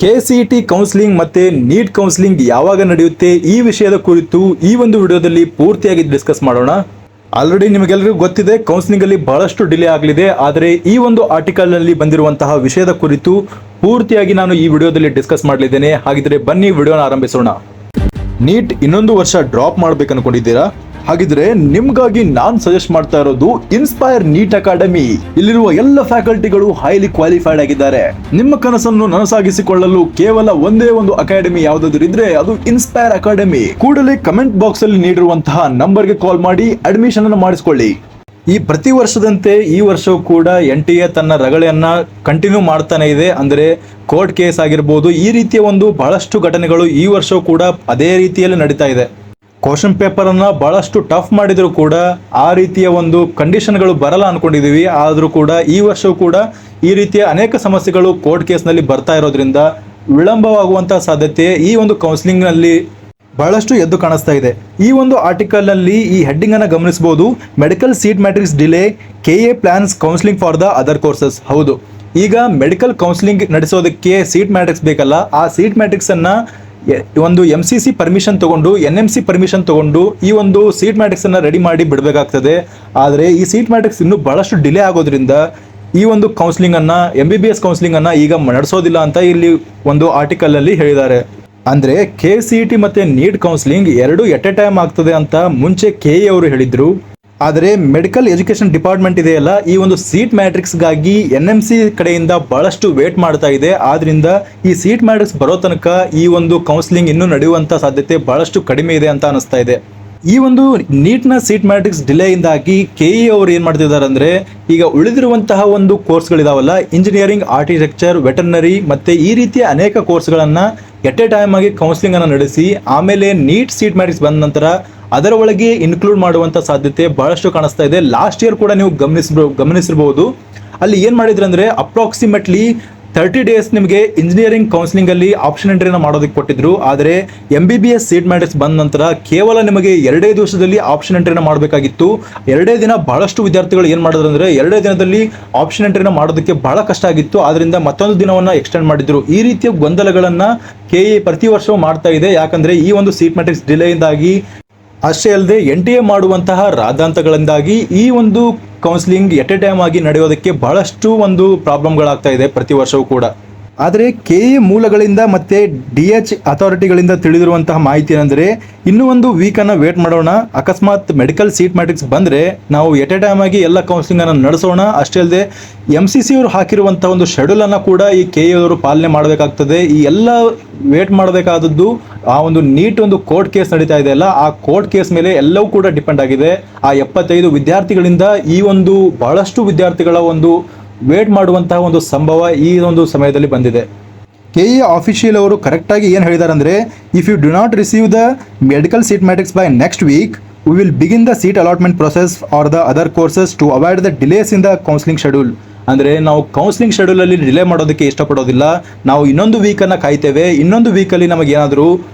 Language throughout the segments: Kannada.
KCET ಕೌನ್ಸಿಲಿಂಗ್ ಮತ್ತೆ ನೀಟ್ ಕೌನ್ಸಿಲಿಂಗ್ ಯಾವಾಗ ನಡೆಯುತ್ತೆ ಈ ವಿಷಯದ ಕುರಿತು ಈ ಒಂದು ವಿಡಿಯೋದಲ್ಲಿ ಪೂರ್ತಿಯಾಗಿ ಡಿಸ್ಕಸ್ ಮಾಡೋಣ. ಆಲ್ರೆಡಿ ನಿಮಗೆಲ್ಲರಿಗೂ ಗೊತ್ತಿದೆ ಕೌನ್ಸಿಲಿಂಗ್ ಅಲ್ಲಿ ಬಹಳಷ್ಟು ಡಿಲೇ ಆಗಲಿದೆ. ಆದರೆ ಈ ಒಂದು ಆರ್ಟಿಕಲ್ ನಲ್ಲಿ ಬಂದಿರುವಂತಹ ವಿಷಯದ ಕುರಿತು ಪೂರ್ತಿಯಾಗಿ ನಾನು ಈ ವಿಡಿಯೋದಲ್ಲಿ ಡಿಸ್ಕಸ್ ಮಾಡಲಿದ್ದೇನೆ. ಹಾಗಿದ್ರೆ ಬನ್ನಿ ವಿಡಿಯೋನ ಆರಂಭಿಸೋಣ. ನೀಟ್ ಇನ್ನೊಂದು ವರ್ಷ ಡ್ರಾಪ್ ಮಾಡ್ಬೇಕು ಅನ್ಕೊಂಡಿದ್ದೀರಾ? ಹಾಗಿದ್ರೆ ನಿಮ್ಗಾಗಿ ನಾನ್ ಸಜೆಸ್ಟ್ ಮಾಡ್ತಾ ಇರೋದು ಇನ್ಸ್ಪೈರ್ ನೀಟ್ ಅಕಾಡೆಮಿ. ಇಲ್ಲಿರುವ ಎಲ್ಲ ಫ್ಯಾಕಲ್ಟಿಗಳು ಹೈಲಿ ಕ್ವಾಲಿಫೈಡ್ ಆಗಿದ್ದಾರೆ. ನಿಮ್ಮ ಕನಸನ್ನು ನನಸಾಗಿಸಿಕೊಳ್ಳಲು ಕೇವಲ ಒಂದೇ ಒಂದು ಅಕಾಡೆಮಿ ಯಾವುದಾದ್ರೂ ಇದ್ರೆ ಅದು ಇನ್ಸ್ಪೈರ್ ಅಕಾಡೆಮಿ. ಕೂಡಲೇ ಕಮೆಂಟ್ ಬಾಕ್ಸ್ ಅಲ್ಲಿ ನೀಡಿರುವಂತಹ ನಂಬರ್ಗೆ ಕಾಲ್ ಮಾಡಿ ಅಡ್ಮಿಷನ್ ಅನ್ನು ಮಾಡಿಸಿಕೊಳ್ಳಿ. ಈ ಪ್ರತಿ ವರ್ಷದಂತೆ ಈ ವರ್ಷವೂ ಕೂಡ NTA ತನ್ನ ರಗಳೆಯನ್ನ ಕಂಟಿನ್ಯೂ ಮಾಡ್ತಾನೆ ಇದೆ. ಅಂದ್ರೆ ಕೋರ್ಟ್ ಕೇಸ್ ಆಗಿರ್ಬೋದು, ಈ ರೀತಿಯ ಒಂದು ಬಹಳಷ್ಟು ಘಟನೆಗಳು ಈ ವರ್ಷವೂ ಕೂಡ ಅದೇ ರೀತಿಯಲ್ಲಿ ನಡೀತಾ ಇದೆ. ಕ್ವಶನ್ ಪೇಪರ್ ಅನ್ನ ಬಹಳಷ್ಟು ಟಫ್ ಮಾಡಿದ್ರು ಕೂಡ ಆ ರೀತಿಯ ಒಂದು ಕಂಡೀಷನ್ಗಳು ಬರಲ್ಲ ಅನ್ಕೊಂಡಿದೀವಿ. ಆದ್ರೂ ಕೂಡ ಈ ವರ್ಷವೂ ಕೂಡ ಈ ರೀತಿಯ ಅನೇಕ ಸಮಸ್ಯೆಗಳು ಕೋರ್ಟ್ ಕೇಸ್ನಲ್ಲಿ ಬರ್ತಾ ಇರೋದ್ರಿಂದ ವಿಳಂಬವಾಗುವಂತಹ ಸಾಧ್ಯತೆ ಈ ಒಂದು ಕೌನ್ಸಿಲಿಂಗ್ ನಲ್ಲಿ ಬಹಳಷ್ಟು ಎದ್ದು ಕಾಣಿಸ್ತಾ ಇದೆ. ಈ ಒಂದು ಆರ್ಟಿಕಲ್ ನಲ್ಲಿ ಈ ಹೆಡ್ಡಿಂಗ್ ಅನ್ನ ಗಮನಿಸಬಹುದು. Medical seat matrix delay, KA plans counselling for the other courses. ಹೌದು, ಈಗ ಮೆಡಿಕಲ್ ಕೌನ್ಸಿಲಿಂಗ್ ನಡೆಸೋದಕ್ಕೆ ಸೀಟ್ ಮ್ಯಾಟ್ರಿಕ್ಸ್ ಬೇಕಲ್ಲ, ಆ ಸೀಟ್ ಮ್ಯಾಟ್ರಿಕ್ಸ್ ಅನ್ನ ಒಂದು MCC ಪರ್ಮಿಷನ್ ತಗೊಂಡು NMC ಪರ್ಮಿಷನ್ ತಗೊಂಡು ಈ ಒಂದು ಸೀಟ್ ಮ್ಯಾಟ್ರಿಕ್ಸ್ ಅನ್ನ ರೆಡಿ ಮಾಡಿ ಬಿಡಬೇಕಾಗ್ತದೆ. ಆದರೆ ಈ ಸೀಟ್ ಮ್ಯಾಟ್ರಿಕ್ಸ್ ಇನ್ನೂ ಬಹಳಷ್ಟು ಡಿಲೇ ಆಗೋದ್ರಿಂದ ಈ ಒಂದು ಕೌನ್ಸಿಲಿಂಗ್ ಅನ್ನ MBBS ಕೌನ್ಸಿಲಿಂಗ್ ಅನ್ನ ಈಗ ನಡೆಸೋದಿಲ್ಲ ಅಂತ ಇಲ್ಲಿ ಒಂದು ಆರ್ಟಿಕಲ್ ಅಲ್ಲಿ ಹೇಳಿದ್ದಾರೆ. ಅಂದ್ರೆ KCET ಮತ್ತೆ ನೀಟ್ ಕೌನ್ಸಿಲಿಂಗ್ ಎರಡು ಎಟ್ ಎ ಟೈಮ್ ಆಗ್ತದೆ ಅಂತ ಮುಂಚೆ KA ಅವರು ಹೇಳಿದ್ರು. ಆದರೆ ಮೆಡಿಕಲ್ ಎಜುಕೇಶನ್ ಡಿಪಾರ್ಟ್ಮೆಂಟ್ ಇದೆಯಲ್ಲ, ಈ ಒಂದು ಸೀಟ್ ಮ್ಯಾಟ್ರಿಕ್ಸ್ ಗಾಗಿ NMC ಕಡೆಯಿಂದ ಬಹಳಷ್ಟು ವೇಟ್ ಮಾಡ್ತಾ ಇದೆ. ಆದ್ರಿಂದ ಈ ಸೀಟ್ ಮ್ಯಾಟ್ರಿಕ್ಸ್ ಬರೋ ತನಕ ಈ ಒಂದು ಕೌನ್ಸಿಲಿಂಗ್ ಇನ್ನೂ ನಡೆಯುವಂತ ಸಾಧ್ಯತೆ ಬಹಳಷ್ಟು ಕಡಿಮೆ ಇದೆ ಅಂತ ಅನಿಸ್ತಾ ಇದೆ. ಈ ಒಂದು ನೀಟ್ನ ಸೀಟ್ ಮ್ಯಾಟ್ರಿಕ್ಸ್ ಡಿಲೇ ಇಂದಾಗಿ KE ಅವರು ಏನ್ ಮಾಡ್ತಿದ್ದಾರೆ ಅಂದ್ರೆ, ಈಗ ಉಳಿದಿರುವಂತಹ ಒಂದು ಕೋರ್ಸ್ಗಳಿದಾವಲ್ಲ, ಇಂಜಿನಿಯರಿಂಗ್, ಆರ್ಕಿಟೆಕ್ಚರ್, ವೆಟರ್ನರಿ ಮತ್ತೆ ಈ ರೀತಿಯ ಅನೇಕ ಕೋರ್ಸ್ಗಳನ್ನ ಎಟ್ ಎ ಟೈಮ್ ಆಗಿ ಕೌನ್ಸಿಲಿಂಗ್ ಅನ್ನು ನಡೆಸಿ ಆಮೇಲೆ ನೀಟ್ ಸೀಟ್ ಮ್ಯಾಟ್ರಿಕ್ಸ್ ಬಂದ ನಂತರ ಅದರ ಒಳಗೆ ಇನ್ಕ್ಲೂಡ್ ಮಾಡುವಂತ ಸಾಧ್ಯತೆ ಬಹಳಷ್ಟು ಕಾಣಿಸ್ತಾ ಇದೆ. ಲಾಸ್ಟ್ ಇಯರ್ ಕೂಡ ನೀವು ಗಮನಿಸಿರಬಹುದು. ಅಲ್ಲಿ ಏನ್ ಮಾಡಿದ್ರು ಅಂದ್ರೆ ಅಪ್ರಾಕ್ಸಿಮೇಟ್ಲಿ 30 days ನಿಮಗೆ ಇಂಜಿನಿಯರಿಂಗ್ ಕೌನ್ಸಿಲಿಂಗ್ ಅಲ್ಲಿ ಆಪ್ಷನ್ ಎಂಟ್ರಿನ ಮಾಡೋದಕ್ಕೆ ಕೊಟ್ಟಿದ್ರು. ಆದರೆ MBBS ಸೀಟ್ ಮ್ಯಾಟ್ರಿಕ್ಸ್ ಬಂದ ನಂತರ ಕೇವಲ ನಿಮಗೆ 2 ದಿವಸದಲ್ಲಿ ಆಪ್ಷನ್ ಎಂಟ್ರಿನ ಮಾಡಬೇಕಾಗಿತ್ತು. 2 ದಿನ ಬಹಳಷ್ಟು ವಿದ್ಯಾರ್ಥಿಗಳು ಏನ್ ಮಾಡಿದ್ರು ಅಂದ್ರೆ 2 ದಿನದಲ್ಲಿ ಆಪ್ಷನ್ ಎಂಟ್ರಿನ ಮಾಡೋದಕ್ಕೆ ಬಹಳ ಕಷ್ಟ ಆಗಿತ್ತು. ಆದ್ರಿಂದ ಮತ್ತೊಂದು ದಿನವನ್ನ ಎಕ್ಸ್ಟೆಂಡ್ ಮಾಡಿದ್ರು. ಈ ರೀತಿಯ ಗೊಂದಲಗಳನ್ನ KE ಪ್ರತಿ ವರ್ಷವೂ ಮಾಡ್ತಾ ಇದೆ. ಯಾಕಂದ್ರೆ ಈ ಒಂದು ಸೀಟ್ ಮ್ಯಾಟ್ರಿಕ್ಸ್ ಡಿಲೇ ಇಂದಾಗಿ ಅಷ್ಟೇ ಅಲ್ಲದೆ NTA ಮಾಡುವಂತಹ ರಾದ್ಧಾಂತಗಳಿಂದಾಗಿ ಈ ಒಂದು ಕೌನ್ಸಿಲಿಂಗ್ ಎಟ್ ಎ ಟೈಮ್ ಆಗಿ ನಡೆಯೋದಕ್ಕೆ ಬಹಳಷ್ಟು ಒಂದು ಪ್ರಾಬ್ಲಮ್ಗಳಾಗ್ತಾ ಇದೆ ಪ್ರತಿ ವರ್ಷವೂ ಕೂಡ. ಆದರೆ KE ಮೂಲಗಳಿಂದ ಮತ್ತೆ DH ಅಥಾರಿಟಿಗಳಿಂದ ತಿಳಿದಿರುವಂತಹ ಮಾಹಿತಿ ಏನಂದ್ರೆ, ಇನ್ನೂ ಒಂದು ವೀಕನ್ನು ವೇಟ್ ಮಾಡೋಣ. ಅಕಸ್ಮಾತ್ ಮೆಡಿಕಲ್ ಸೀಟ್ ಮ್ಯಾಟ್ರಿಕ್ಸ್ ಬಂದರೆ ನಾವು ಎಟ್ ಎ ಟೈಮ್ ಆಗಿ ಎಲ್ಲ ಕೌನ್ಸಿಲಿಂಗನ್ನು ನಡೆಸೋಣ. ಅಷ್ಟೇ ಅಲ್ಲದೆ MCC ಅವರು ಹಾಕಿರುವಂಥ ಒಂದು ಶೆಡ್ಯೂಲನ್ನು ಕೂಡ ಈ KE ಅವರು ಪಾಲನೆ ಮಾಡಬೇಕಾಗ್ತದೆ. ಈ ಎಲ್ಲ ವೇಟ್ ಮಾಡಬೇಕಾದದ್ದು ಆ ಒಂದು ನೀಟ್ ಒಂದು ಕೋರ್ಟ್ ಕೇಸ್ ನಡೀತಾ ಇದೆ ಅಲ್ಲ, ಆ ಕೋರ್ಟ್ ಕೇಸ್ ಮೇಲೆ ಎಲ್ಲವೂ ಕೂಡ ಡಿಪೆಂಡ್ ಆಗಿದೆ. ಆ 75 ವಿದ್ಯಾರ್ಥಿಗಳಿಂದ ಈ ಒಂದು ಬಹಳಷ್ಟು ವಿದ್ಯಾರ್ಥಿಗಳ ಒಂದು ವೇಟ್ ಮಾಡುವಂತಹ ಒಂದು ಸಂಭವ ಈ ಒಂದು ಸಮಯದಲ್ಲಿ ಬಂದಿದೆ. KE ಆಫಿಷಿಯಲ್ ಅವರು ಕರೆಕ್ಟಾಗಿ ಏನು ಹೇಳಿದ್ದಾರೆ ಅಂದರೆ, if you do not receive the medical seat matrix by next week we will begin the seat allotment process or the other courses to avoid the delays in the counselling schedule. ಅಂದರೆ ನಾವು ಕೌನ್ಸಿಲಿಂಗ್ ಶೆಡ್ಯೂಲಲ್ಲಿ ಡಿಲೇ ಮಾಡೋದಕ್ಕೆ ಇಷ್ಟಪಡೋದಿಲ್ಲ. ನಾವು ಇನ್ನೊಂದು ವೀಕನ್ನು ಕಾಯ್ತೇವೆ. ಇನ್ನೊಂದು ವೀಕಲ್ಲಿ ನಮಗೆ ಏನಾದರೂ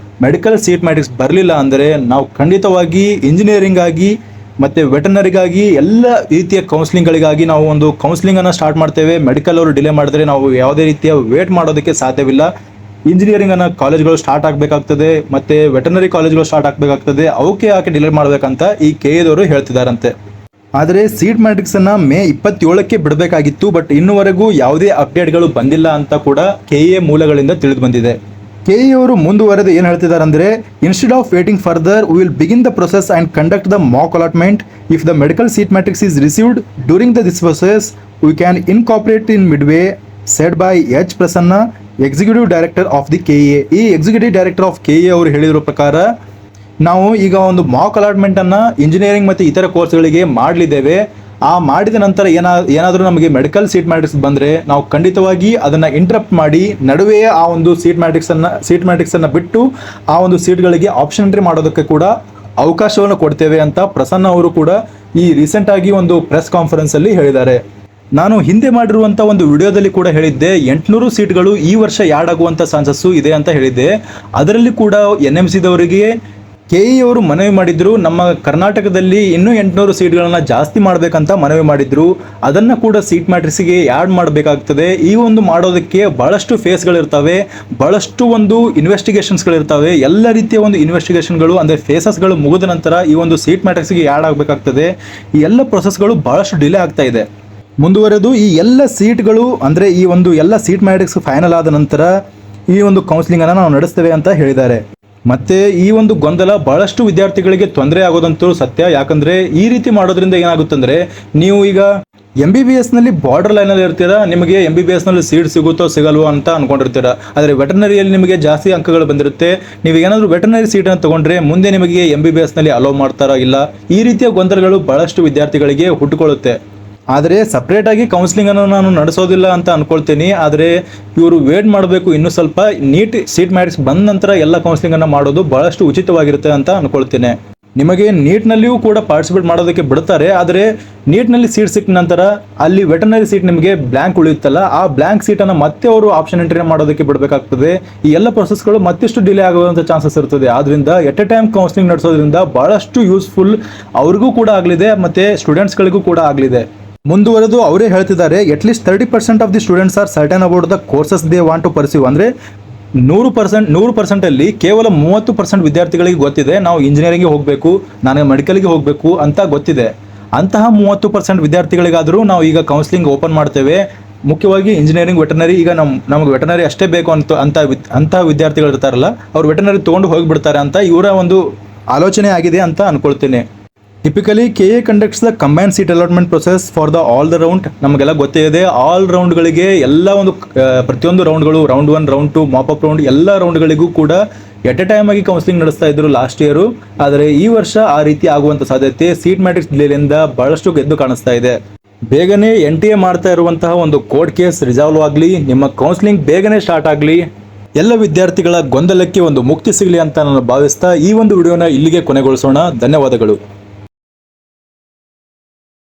ಮೆಡಿಕಲ್ ಸೀಟ್ ಮ್ಯಾಟ್ರಿಕ್ಸ್ ಬರಲಿಲ್ಲ ಅಂದರೆ ನಾವು ಖಂಡಿತವಾಗಿ ಇಂಜಿನಿಯರಿಂಗ್ ಆಗಿ ಮತ್ತು ವೆಟರ್ನರಿಗಾಗಿ ಎಲ್ಲ ರೀತಿಯ ಕೌನ್ಸಿಲಿಂಗ್ಗಳಿಗಾಗಿ ನಾವು ಒಂದು ಕೌನ್ಸಿಲಿಂಗನ್ನು ಸ್ಟಾರ್ಟ್ ಮಾಡ್ತೇವೆ. ಮೆಡಿಕಲ್ ಅವರು ಡಿಲೇ ಮಾಡಿದ್ರೆ ನಾವು ಯಾವುದೇ ರೀತಿಯ ವೇಟ್ ಮಾಡೋದಕ್ಕೆ ಸಾಧ್ಯವಿಲ್ಲ. ಇಂಜಿನಿಯರಿಂಗನ್ನು ಕಾಲೇಜ್ಗಳು ಸ್ಟಾರ್ಟ್ ಆಗಬೇಕಾಗ್ತದೆ ಮತ್ತು ವೆಟರ್ನರಿ ಕಾಲೇಜ್ಗಳು ಸ್ಟಾರ್ಟ್ ಆಗಬೇಕಾಗ್ತದೆ. ಅವಕ್ಕೆ ಯಾಕೆ ಡಿಲೇ ಮಾಡಬೇಕಂತ ಈ KEದವರು ಹೇಳ್ತಿದ್ದಾರಂತೆ. ಆದರೆ ಸೀಟ್ ಮ್ಯಾಟ್ರಿಕ್ಸನ್ನು May 27ಕ್ಕೆ ಬಿಡಬೇಕಾಗಿತ್ತು. ಬಟ್ ಇನ್ನುವರೆಗೂ ಯಾವುದೇ ಅಪ್ಡೇಟ್ಗಳು ಬಂದಿಲ್ಲ ಅಂತ ಕೂಡ KE ಮೂಲಗಳಿಂದ ತಿಳಿದು ಬಂದಿದೆ. KE ಅವರು ಮುಂದುವರೆದು ಏನು ಹೇಳ್ತಿದ್ದಾರೆ ಅಂದರೆ, instead of waiting further we will begin the process and conduct the mock allotment. If the medical seat matrix is received during this process we can incorporate in midway said by H Prasanna, executive director of the KE. ಈ ಎಕ್ಸಿಕ್ಯೂಟಿವ್ ಡೈರೆಕ್ಟರ್ ಆಫ್ KE ಅವರು ಹೇಳಿರೋ ಪ್ರಕಾರ ನಾವು ಈಗ ಒಂದು ಮಾಕ್ ಅಲಾಟ್ಮೆಂಟನ್ನು ಇಂಜಿನಿಯರಿಂಗ್ ಮತ್ತು ಇತರ ಕೋರ್ಸ್ಗಳಿಗೆ ಮಾಡಲಿದ್ದೇವೆ. ಆ ಮಾಡಿದ ನಂತರ ಏನಾದರೂ ನಮಗೆ ಮೆಡಿಕಲ್ ಸೀಟ್ ಮ್ಯಾಟ್ರಿಕ್ಸ್ ಬಂದರೆ ನಾವು ಖಂಡಿತವಾಗಿ ಅದನ್ನು ಇಂಟರಪ್ಟ್ ಮಾಡಿ ನಡುವೆಯೇ ಆ ಒಂದು ಸೀಟ್ ಮ್ಯಾಟ್ರಿಕ್ಸನ್ನು ಬಿಟ್ಟು ಆ ಒಂದು ಸೀಟ್ಗಳಿಗೆ ಆಪ್ಷನ್ ಎಂಟ್ರಿ ಮಾಡೋದಕ್ಕೆ ಕೂಡ ಅವಕಾಶವನ್ನು ಕೊಡ್ತೇವೆ ಅಂತ ಪ್ರಸನ್ನ ಅವರು ಕೂಡ ಈ ರೀಸೆಂಟಾಗಿ ಒಂದು ಪ್ರೆಸ್ ಕಾನ್ಫರೆನ್ಸಲ್ಲಿ ಹೇಳಿದ್ದಾರೆ. ನಾನು ಹಿಂದೆ ಮಾಡಿರುವಂಥ ಒಂದು ವಿಡಿಯೋದಲ್ಲಿ ಕೂಡ ಹೇಳಿದ್ದೆ 800 ಸೀಟ್ಗಳು ಈ ವರ್ಷ ಆ್ಯಡ್ ಆಗುವಂಥ ಚಾನ್ಸಸ್ಸು ಇದೆ ಅಂತ ಹೇಳಿದ್ದೆ. ಅದರಲ್ಲಿ ಕೂಡ NMCದವರಿಗೆ KE ಅವರು ಮನವಿ ಮಾಡಿದ್ರು, ನಮ್ಮ ಕರ್ನಾಟಕದಲ್ಲಿ ಇನ್ನೂ 800 ಸೀಟ್ಗಳನ್ನ ಜಾಸ್ತಿ ಮಾಡಬೇಕಂತ ಮನವಿ ಮಾಡಿದ್ರು. ಅದನ್ನ ಕೂಡ ಸೀಟ್ ಮ್ಯಾಟ್ರಿಕ್ಸ್ಗೆ ಆ್ಯಡ್ ಮಾಡಬೇಕಾಗ್ತದೆ. ಈ ಒಂದು ಮಾಡೋದಕ್ಕೆ ಬಹಳಷ್ಟು ಫೇಸ್ಗಳಿರ್ತವೆ, ಬಹಳಷ್ಟು ಒಂದು ಇನ್ವೆಸ್ಟಿಗೇಷನ್ಸ್ಗಳಿರ್ತವೆ. ಎಲ್ಲ ರೀತಿಯ ಒಂದು ಇನ್ವೆಸ್ಟಿಗೇಷನ್ಗಳು ಅಂದರೆ ಫೇಸಸ್ಗಳು ಮುಗಿದ ನಂತರ ಈ ಒಂದು ಸೀಟ್ ಮ್ಯಾಟ್ರಿಕ್ಸ್ಗೆ ಆ್ಯಡ್ ಆಗಬೇಕಾಗ್ತದೆ. ಈ ಎಲ್ಲ ಪ್ರೊಸೆಸ್ಗಳು ಬಹಳಷ್ಟು ಡಿಲೇ ಆಗ್ತಾ ಇದೆ. ಮುಂದುವರೆದು ಈ ಎಲ್ಲ ಸೀಟ್ಗಳು ಅಂದರೆ ಈ ಒಂದು ಎಲ್ಲ ಸೀಟ್ ಮ್ಯಾಟ್ರಿಕ್ಸ್ ಫೈನಲ್ ಆದ ನಂತರ ಈ ಒಂದು ಕೌನ್ಸಿಲಿಂಗನ್ನು ನಾವು ನಡೆಸ್ತೇವೆ ಅಂತ ಹೇಳಿದ್ದಾರೆ. ಮತ್ತೆ ಈ ಒಂದು ಗೊಂದಲ ಬಹಳಷ್ಟು ವಿದ್ಯಾರ್ಥಿಗಳಿಗೆ ತೊಂದರೆ ಆಗೋದಂತೂ ಸತ್ಯ. ಯಾಕಂದರೆ ಈ ರೀತಿ ಮಾಡೋದ್ರಿಂದ ಏನಾಗುತ್ತಂದರೆ, ನೀವು ಈಗ MBBS ನಲ್ಲಿ ಬಾರ್ಡರ್ ಲೈನಲ್ಲಿ ಇರ್ತೀರಾ, ನಿಮಗೆ MBBS ನಲ್ಲಿ ಸೀಟ್ ಸಿಗುತ್ತೋ ಸಿಗಲ್ವೋ ಅಂತ ಅನ್ಕೊಂಡಿರ್ತೀರಾ. ಆದರೆ ವೆಟರ್ನರಿಯಲ್ಲಿ ನಿಮಗೆ ಜಾಸ್ತಿ ಅಂಕಗಳು ಬಂದಿರುತ್ತೆ. ನೀವು ಏನಾದರೂ ವೆಟರ್ನರಿ ಸೀಟನ್ನು ತಗೊಂಡ್ರೆ ಮುಂದೆ ನಿಮಗೆ MBBS ನಲ್ಲಿ ಅಲೋ ಮಾಡ್ತಾರಾ ಇಲ್ಲ, ಈ ರೀತಿಯ ಗೊಂದಲಗಳು ಬಹಳಷ್ಟು ವಿದ್ಯಾರ್ಥಿಗಳಿಗೆ ಹುಟ್ಟುಕೊಳ್ಳುತ್ತೆ. ಆದರೆ ಸಪ್ರೇಟಾಗಿ ಕೌನ್ಸಿಲಿಂಗನ್ನು ನಾನು ನಡೆಸೋದಿಲ್ಲ ಅಂತ ಅನ್ಕೊಳ್ತೀನಿ. ಆದರೆ ಇವರು ವೇಟ್ ಮಾಡಬೇಕು, ಇನ್ನೂ ಸ್ವಲ್ಪ ನೀಟ್ ಸೀಟ್ ಮ್ಯಾಟ್ರಿಕ್ಸ್ ಬಂದ ನಂತರ ಎಲ್ಲ ಕೌನ್ಸಿಲಿಂಗನ್ನು ಮಾಡೋದು ಬಹಳಷ್ಟು ಉಚಿತವಾಗಿರುತ್ತೆ ಅಂತ ಅನ್ಕೊಳ್ತೇನೆ. ನಿಮಗೆ ನೀಟ್ನಲ್ಲಿಯೂ ಕೂಡ ಪಾರ್ಟಿಸಿಪೇಟ್ ಮಾಡೋದಕ್ಕೆ ಬಿಡ್ತಾರೆ. ಆದರೆ ನೀಟ್ನಲ್ಲಿ ಸೀಟ್ ಸಿಕ್ಕ ನಂತರ ಅಲ್ಲಿ ವೆಟರ್ನರಿ ಸೀಟ್ ನಿಮಗೆ ಬ್ಲ್ಯಾಂಕ್ ಉಳಿಯುತ್ತಲ್ಲ, ಆ ಬ್ಲ್ಯಾಂಕ್ ಸೀಟನ್ನು ಮತ್ತೆ ಅವರು ಆಪ್ಷನ್ ಎಂಟ್ರಿ ಮಾಡೋದಕ್ಕೆ ಬಿಡಬೇಕಾಗ್ತದೆ. ಈ ಎಲ್ಲ ಪ್ರೊಸೆಸ್ಗಳು ಮತ್ತಿಷ್ಟು ಡಿಲೇ ಆಗುವಂಥ ಚಾನ್ಸಸ್ ಇರ್ತದೆ. ಆದ್ದರಿಂದ ಎಟ್ ಎ ಟೈಮ್ ಕೌನ್ಸಿಲಿಂಗ್ ನಡೆಸೋದ್ರಿಂದ ಬಹಳಷ್ಟು ಯೂಸ್ಫುಲ್ ಅವ್ರಿಗೂ ಕೂಡ ಆಗಲಿದೆ ಮತ್ತು ಸ್ಟೂಡೆಂಟ್ಸ್ಗಳಿಗೂ ಕೂಡ ಆಗಲಿದೆ. ಮುಂದುವರೆದು ಅವರೇ ಹೇಳ್ತಿದ್ದಾರೆ, at least 30% of the students are certain about the courses they want to pursue. ಅಂದರೆ 100% ಕೇವಲ 30% ವಿದ್ಯಾರ್ಥಿಗಳಿಗೆ ಗೊತ್ತಿದೆ ನಾವು ಇಂಜಿನಿಯರಿಂಗ್ಗೆ ಹೋಗಬೇಕು, ನಾನು ಮೆಡಿಕಲ್ಗೆ ಹೋಗಬೇಕು ಅಂತ ಗೊತ್ತಿದೆ. ಅಂತಹ 30% ವಿದ್ಯಾರ್ಥಿಗಳಿಗಾದರೂ ನಾವು ಈಗ ಕೌನ್ಸಿಲಿಂಗ್ ಓಪನ್ ಮಾಡ್ತೇವೆ. ಮುಖ್ಯವಾಗಿ ಇಂಜಿನಿಯರಿಂಗ್, ವೆಟರ್ನರಿ. ಈಗ ನಮಗೆ ವೆಟರ್ನರಿ ಅಷ್ಟೇ ಬೇಕು ಅಂತಹ ವಿದ್ಯಾರ್ಥಿಗಳು ಇರ್ತಾರಲ್ಲ, ಅವ್ರು ವೆಟರ್ನರಿ ತೊಗೊಂಡು ಹೋಗಿಬಿಡ್ತಾರೆ ಅಂತ ಇವರ ಒಂದು ಆಲೋಚನೆ ಆಗಿದೆ ಅಂತ ಅನ್ಕೊಳ್ತೇನೆ. Typically KA conducts the combine seat allotment process for the all the round. ನಮಗೆಲ್ಲ ಗೊತ್ತೇ ಇದೆ, ಆಲ್ ರೌಂಡ್ಗಳಿಗೆ ಎಲ್ಲ ಒಂದು ಪ್ರತಿಯೊಂದು ರೌಂಡ್ಗಳು, ರೌಂಡ್ 1, ರೌಂಡ್ 2, ಮಾಪಪ್ ರೌಂಡ್ ಎಲ್ಲ ರೌಂಡ್ಗಳಿಗೂ ಕೂಡ ಎಟ್ ಎ ಟೈಮ್ ಆಗಿ ಕೌನ್ಸಿಲಿಂಗ್ ನಡೆಸ್ತಾ ಇದ್ರು ಲಾಸ್ಟ್ ಇಯರು. ಆದರೆ ಈ ವರ್ಷ ಆ ರೀತಿ ಆಗುವಂಥ ಸಾಧ್ಯತೆ ಸೀಟ್ ಮ್ಯಾಟ್ರಿಕ್ಸ್ ಡಿಲೇಯಿಂದ ಬಹಳಷ್ಟು ಎದ್ದು ಕಾಣಿಸ್ತಾ ಇದೆ. ಬೇಗನೆ NTA ಮಾಡ್ತಾ ಇರುವಂತಹ ಒಂದು ಕೋರ್ಟ್ ಕೇಸ್ ರಿಸಾಲ್ವ್ ಆಗಲಿ, ನಿಮ್ಮ ಕೌನ್ಸಿಲಿಂಗ್ ಬೇಗನೆ ಸ್ಟಾರ್ಟ್ ಆಗಲಿ, ಎಲ್ಲ ವಿದ್ಯಾರ್ಥಿಗಳ ಗೊಂದಲಕ್ಕೆ ಒಂದು ಮುಕ್ತಿ ಸಿಗಲಿ ಅಂತ ನಾನು ಭಾವಿಸ್ತಾ ಈ ಒಂದು ವಿಡಿಯೋನ ಇಲ್ಲಿಗೆ ಕೊನೆಗೊಳಿಸೋಣ. ಧನ್ಯವಾದಗಳು.